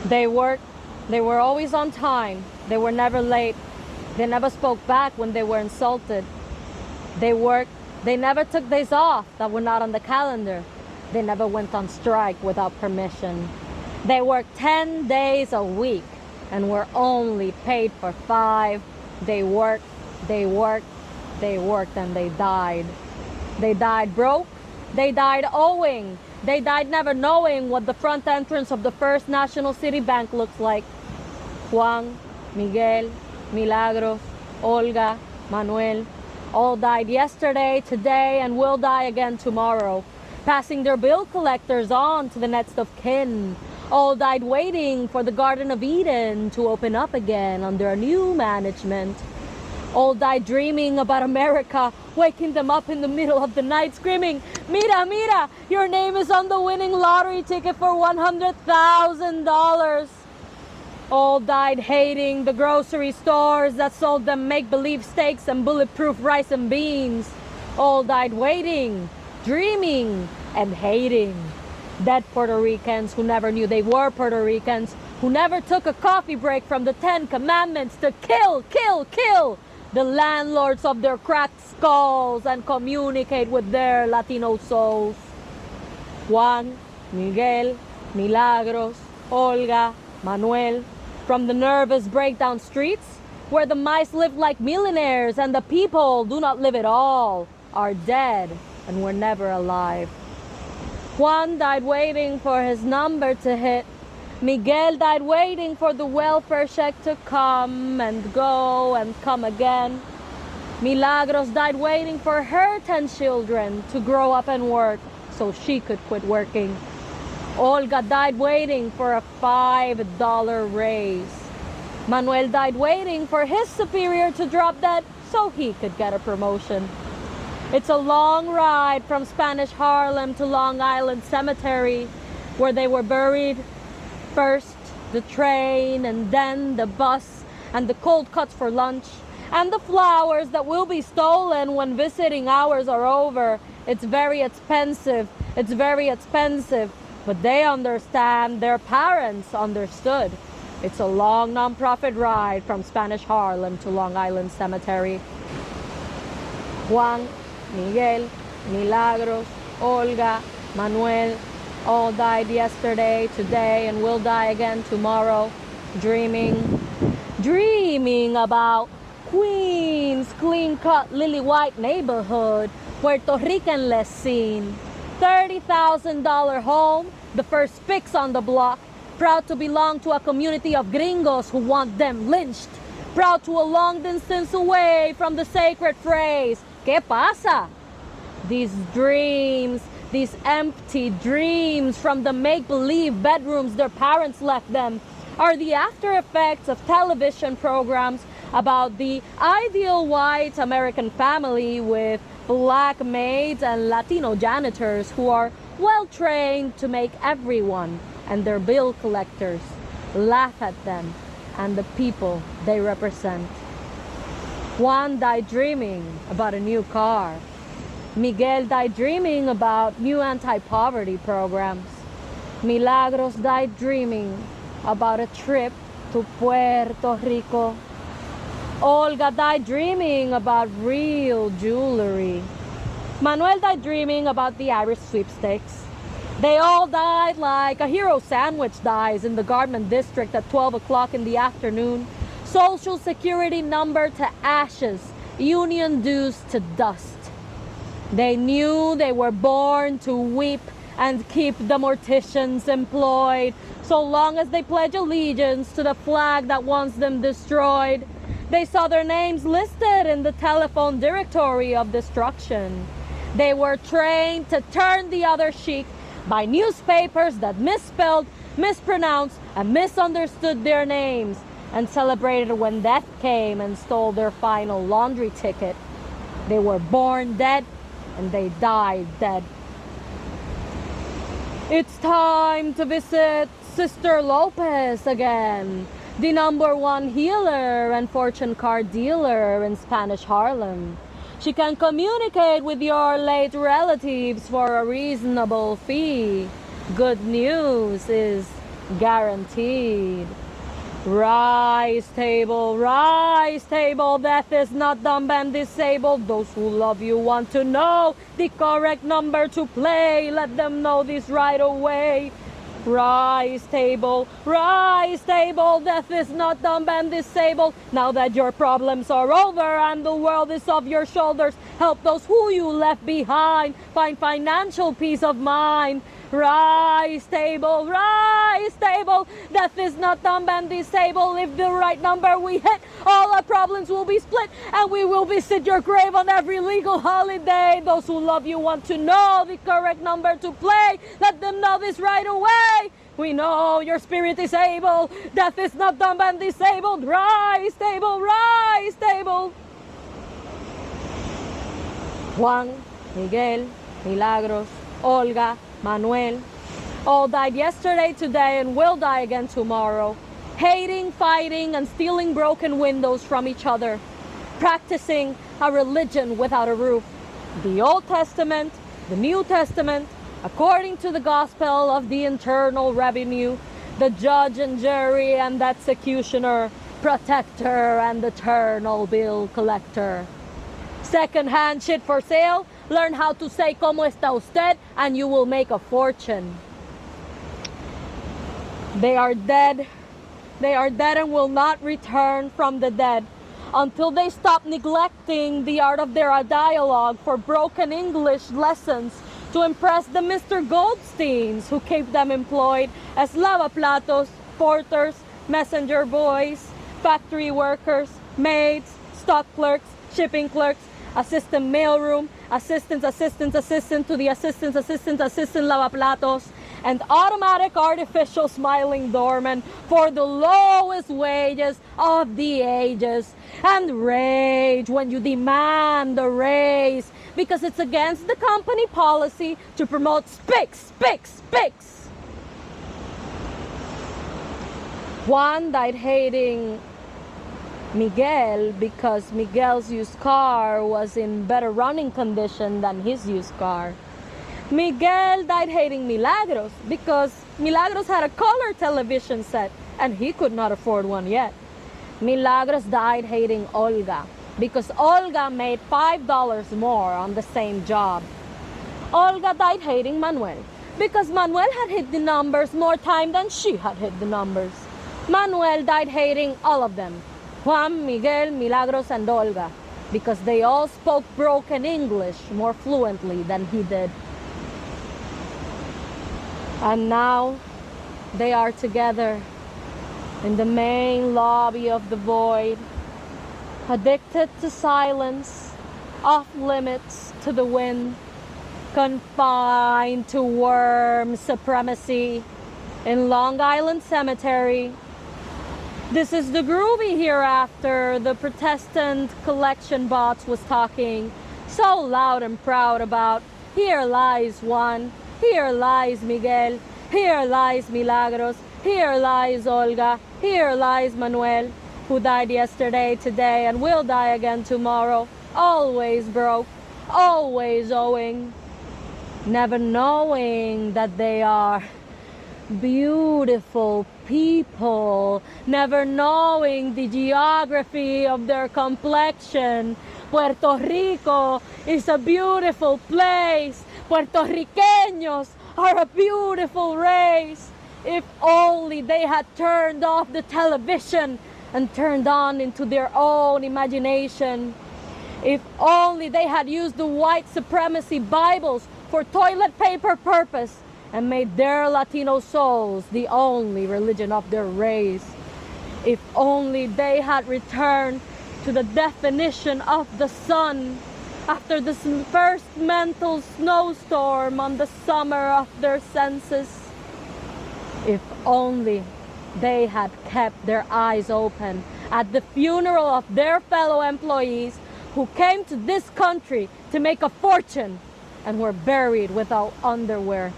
They worked, they were always on time, they were never late, they never spoke back when they were insulted. They worked, they never took days off that were not on the calendar. They never went on strike without permission. They worked 10 days a week and were only paid for 5. They worked, they worked, they worked, and they died. They died broke, they died owing, they died never knowing what the front entrance of the First National City Bank looks like. Juan, Miguel, Milagros, Olga, Manuel, all died yesterday, today, and will die again tomorrow, passing their bill collectors on to the next of kin. All died waiting for the Garden of Eden to open up again under a new management. All died dreaming about America, waking them up in the middle of the night screaming, "Mira, mira, your name is on the winning lottery ticket for $100,000. All died hating the grocery stores that sold them make-believe steaks and bulletproof rice and beans. All died waiting, dreaming, and hating. Dead Puerto Ricans who never knew they were Puerto Ricans, who never took a coffee break from the 10 Commandments to kill, kill, kill the landlords of their cracked skulls and communicate with their Latino souls. Juan, Miguel, Milagros, Olga, Manuel, from the nervous breakdown streets where the mice live like millionaires and the people do not live at all, are dead and were never alive. Juan died waiting for his number to hit. Miguel died waiting for the welfare check to come and go and come again. Milagros died waiting for her 10 children to grow up and work so she could quit working. Olga died waiting for a $5 raise. Manuel died waiting for his superior to drop dead so he could get a promotion. It's a long ride from Spanish Harlem to Long Island Cemetery, where they were buried. First the train, and then the bus, and the cold cuts for lunch, and the flowers that will be stolen when visiting hours are over. It's very expensive. It's very expensive. But they understand, their parents understood. It's a long non-profit ride from Spanish Harlem to Long Island Cemetery. Juan, Miguel, Milagros, Olga, Manuel, all died yesterday, today, and will die again tomorrow, dreaming about Queens, clean-cut, lily-white neighborhood, Puerto Rican less seen. $30,000 home, the first fix on the block, proud to belong to a community of gringos who want them lynched, proud to a long distance away from the sacred phrase, ¿Qué pasa? These dreams, these empty dreams from the make-believe bedrooms their parents left them, are the after effects of television programs about the ideal white American family with black maids and Latino janitors who are well trained to make everyone and their bill collectors laugh at them and the people they represent. Juan died dreaming about a new car. Miguel died dreaming about new anti-poverty programs. Milagros died dreaming about a trip to Puerto Rico. Olga died dreaming about real jewelry. Manuel died dreaming about the Irish sweepstakes. They all died like a hero sandwich dies in the garment district at 12 o'clock in the afternoon. Social security number to ashes, union dues to dust. They knew they were born to weep and keep the morticians employed, so long as they pledge allegiance to the flag that wants them destroyed. They saw their names listed in the telephone directory of destruction. They were trained to turn the other cheek by newspapers that misspelled, mispronounced, and misunderstood their names, and celebrated when death came and stole their final laundry ticket. They were born dead, and they died dead. It's time to visit Sister Lopez again, the #1 healer and fortune card dealer in Spanish Harlem. She can communicate with your late relatives for a reasonable fee. Good news is guaranteed. Rise table, death is not dumb and disabled. Those who love you want to know the correct number to play. Let them know this right away. Rise table, death is not dumb and disabled. Now that your problems are over and the world is off your shoulders, help those who you left behind find financial peace of mind. Rise table, death is not dumb and disabled. If the right number we hit, all our problems will be split and we will visit your grave on every legal holiday. Those who love you want to know the correct number to play. Let them know this right away. We know your spirit is able. Death is not dumb and disabled. Rise table, Juan, Miguel, Milagros, Olga, Manuel, all died yesterday, today, and will die again tomorrow. Hating, fighting, and stealing broken windows from each other. Practicing a religion without a roof. The Old Testament, the New Testament, according to the gospel of the Internal Revenue, the judge and jury and the executioner, protector and eternal bill collector. Second-hand shit for sale. Learn how to say "Cómo está usted?" and you will make a fortune. They are dead. They are dead and will not return from the dead until they stop neglecting the art of their dialogue for broken English lessons to impress the Mr. Goldsteins who keep them employed as lavaplatos, porters, messenger boys, factory workers, maids, stock clerks, shipping clerks, assistant mailroom, assistant to the assistant lavaplatos, and automatic artificial smiling doorman for the lowest wages of the ages. And rage when you demand a raise because it's against the company policy to promote spics. Juan died hating Miguel because Miguel's used car was in better running condition than his used car. Miguel died hating Milagros because Milagros had a color television set and he could not afford one yet. Milagros died hating Olga because Olga made $5 more on the same job. Olga died hating Manuel because Manuel had hit the numbers more time than she had hit the numbers. Manuel died hating all of them. Juan, Miguel, Milagros, and Olga, because they all spoke broken English more fluently than he did. And now they are together in the main lobby of the void, addicted to silence, off limits to the wind, confined to worm supremacy in Long Island Cemetery. This is the groovy hereafter the Protestant collection box was talking so loud and proud about. Here lies Juan, here lies Miguel, here lies Milagros, here lies Olga, here lies Manuel, who died yesterday, today, and will die again tomorrow. Always broke, always owing, never knowing that they are beautiful people, never knowing the geography of their complexion. Puerto Rico is a beautiful place. Puertorriqueños are a beautiful race. If only they had turned off the television and turned on into their own imagination. If only they had used the white supremacy Bibles for toilet paper purpose and made their Latino souls the only religion of their race. If only they had returned to the definition of the sun after the first mental snowstorm on the summer of their senses. If only they had kept their eyes open at the funeral of their fellow employees who came to this country to make a fortune and were buried without underwear.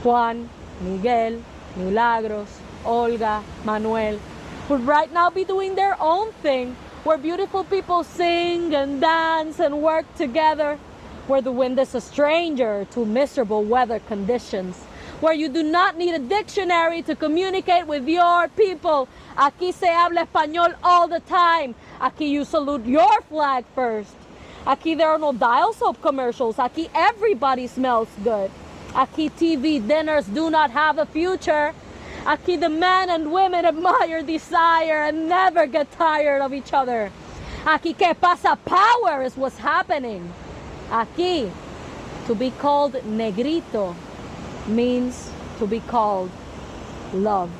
Juan, Miguel, Milagros, Olga, Manuel would right now be doing their own thing, where beautiful people sing and dance and work together, where the wind is a stranger to miserable weather conditions, where you do not need a dictionary to communicate with your people. Aquí se habla español all the time. Aquí you salute your flag first. Aquí there are no dial soap commercials. Aquí everybody smells good. Aquí TV dinners do not have a future. Aquí the men and women admire, desire, and never get tired of each other. Aquí que pasa power is what's happening. Aquí, to be called negrito means to be called love.